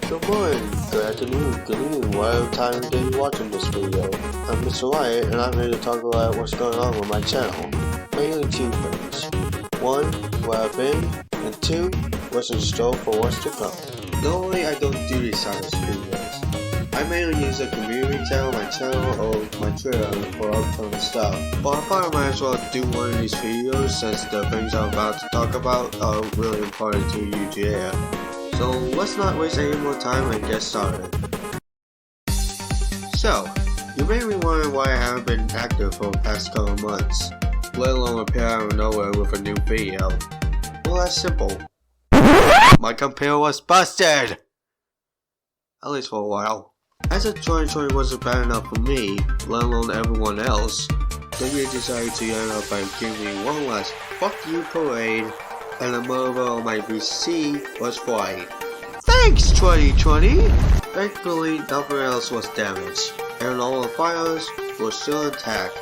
Good morning, good afternoon, good evening, whatever time of day you're watching this video. I'm Mr. Riot, and I'm here to talk about what's going on with my channel. Mainly two things. One, where I've been, and two, what's in store for what's to come. Normally I don't do these types of videos. I mainly use a community tab on my channel or my Twitter for upcoming stuff. But I thought I might as well do one of these videos since the things I'm about to talk about are really important to you to hear. So let's not waste any more time and get started. So, you may be wondering why I haven't been active for the past couple months, let alone appear out of nowhere with a new video. Well, that's simple. My computer was busted! At least for a while. As if 2020 wasn't bad enough for me, let alone everyone else, the year decided to end up by giving me one last fuck you parade, and the mother on my PC was flying. Thanks 2020! Thankfully nothing else was damaged, and all the files were still intact.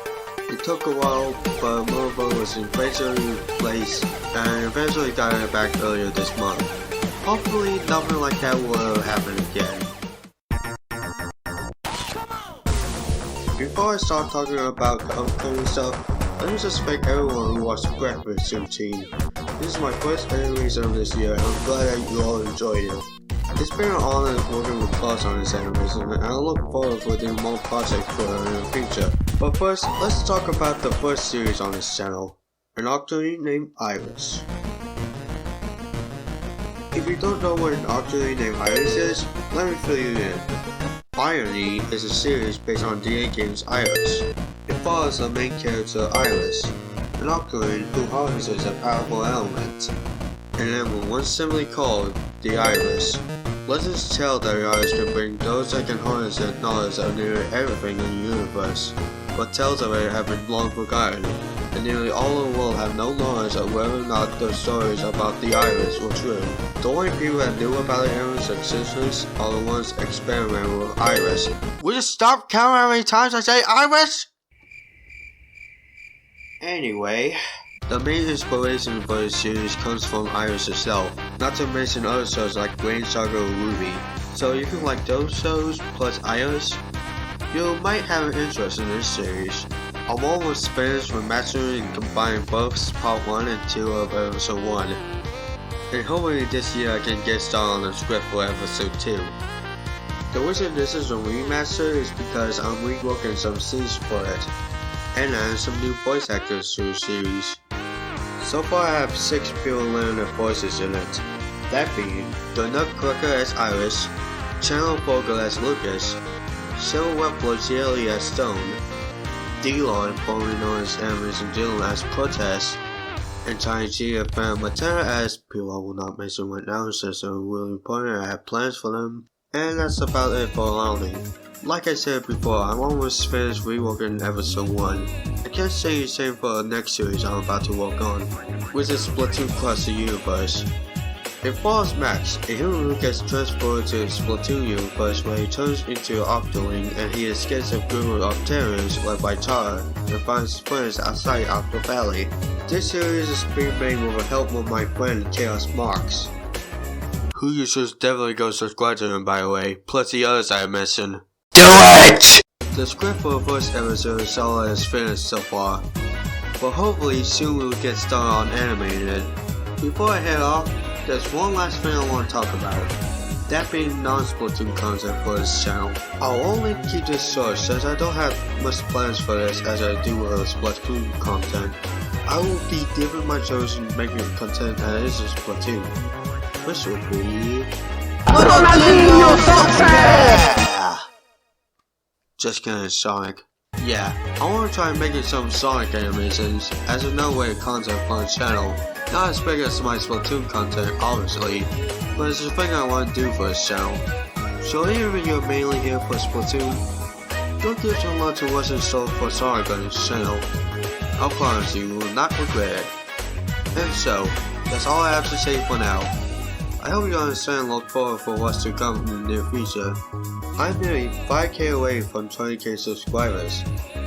It took a while, but the mother was eventually replaced, and eventually got it back earlier this month. Hopefully nothing like that will ever happen again. Before I start talking about the upcoming stuff, let me just thank everyone who watched the Breakfast Team. This is my first animation of this year, and I'm glad that you all enjoyed it. It's been an honor working with Claus on this animation, and I look forward to doing more projects for her in the future. But first, let's talk about the first series on this channel, an octoling named Iris. If you don't know what an octoling named Iris is, let me fill you in. Irony is a series based on D&D game's Iris. It follows the main character Iris, an octoling who harnesses a powerful element, an emblem once simply called the Iris. Legends tell that the Iris can bring those that can harness their knowledge of nearly everything in the universe, but tales of it have been long forgotten, and nearly all of the world have no knowledge of whether or not the stories about the Iris were true. The only people that knew about the Iris' existence are the ones experimenting with Iris. Will you stop counting how many times I say Iris? Anyway, the main inspiration for this series comes from Iris herself, not to mention other shows like Brain Saga or Ruby. So if you like those shows plus Iris, you might have an interest in this series. I'm almost finished with mastering and combining both part 1 and 2 of episode 1. And hopefully this year I can get started on the script for episode 2. The reason this is a remaster is because I'm reworking some scenes for it, and adding some new voice actors to the series. So far I have 6 people learning their voices in it, that being the Nutcracker as Iris, Chandler Fogle as Lucas, Silverreploid CLE as Stone, Dielon, formerly known as Dilon as Protest, and VannaMontana as people I will not mention right now since they're really important and I have plans for them. And that's about it for allowing. Like I said before, I'm almost finished reworking episode 1. I can't say the same for the next series I'm about to work on, which is Splatoon Cross the Universe. It follows Max, a human who gets transported to the Splatoon universe where he turns into an octoling and he escapes a group of terrorists led by Tara and finds friends outside Octo Valley. This series is being made with the help of my friend Chaos Marks, who you should definitely go subscribe to him by the way, plus the others I mentioned. Do it! The script for the first episode is all that is finished so far, but hopefully soon we'll get started on animating it. Before I head off, there's one last thing I want to talk about, that being non-Splatoon content for this channel. I'll only keep this short since I don't have much plans for this as I do with Splatoon content. I will be dipping my toes in making content that isn't Splatoon, which will be... Just kidding, Sonic. Yeah, I want to try making some Sonic animations as another way of content for the channel. Not as big as my Splatoon content, obviously, but it's a thing I want to do for this channel. So even if you're mainly here for Splatoon, don't give some love to what's in store for Sonic on this channel. I promise you will not regret it. And so, that's all I have to say for now. I hope you understand and look forward for what's to come in the near future. I'm nearly 5k away from 20k subscribers.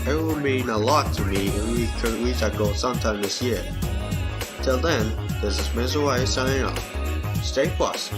It will mean a lot to me if we could reach that goal sometime this year. Till then, this is Mr. White signing off. Stay blessed.